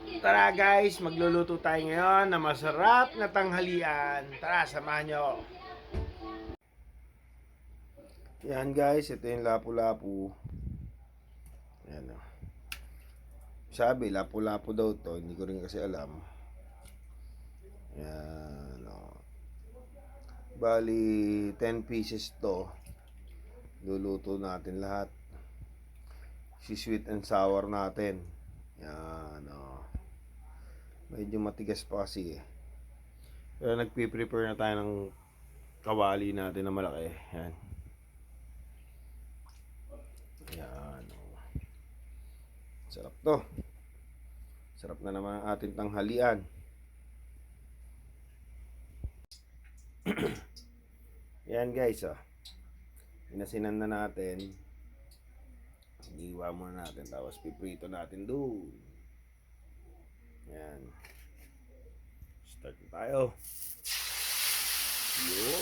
Tara guys, magluluto tayo ngayon na masarap na tanghalian. Tara, samahan nyo. Yan guys, ito yung lapu-lapu. Yan o. Sabi, lapu-lapu daw to. Hindi ko rin kasi alam. Yan o. Bali, 10 pieces to. Luluto natin lahat. Si sweet and sour natin. Yan o. Medyo matigas pa kasi eh. Pero nagpiprepare na tayo ng kawali natin na malaki. Yan. Yan. Sarap to. Sarap na naman ang ating tanghalian. Yan guys, oh. Inasinan na natin. Iwa muna natin. Tapos piprito natin doon. Yan. Start na tayo. Yo!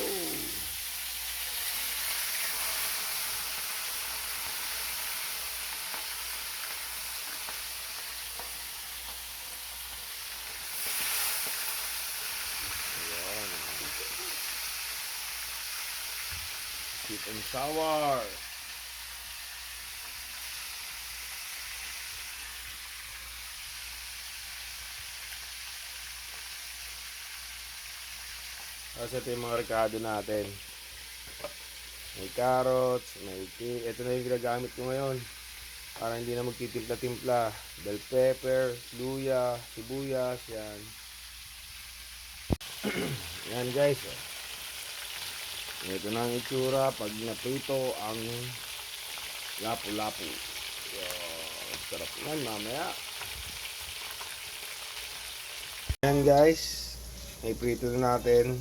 Sweet and sour. Tapos ito yung mga rekado natin. May carrots, ito na yung ginagamit ko ngayon. Para hindi na magtitimpla-timpla. Bell pepper, luya, sibuyas, yan. Yan guys. Ito na ang itsura pag naprito ang lapu-lapu. Sarap yan mamaya. Yan guys. Iprito na natin.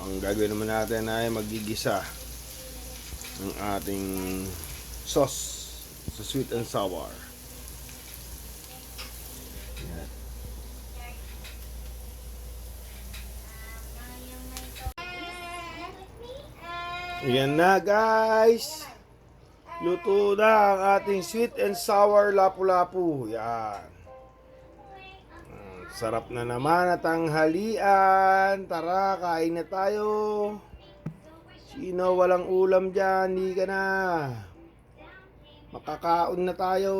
Ang gagawin naman natin ay magigisa ng ating sauce sa sweet and sour. Yan. Yan na guys. Luto na ang ating sweet and sour lapu-lapu. Yan. Sarap na naman at tanghalian. Tara, kain na tayo. Sino walang ulam dyan? Hindi ka na. Makakaon na tayo.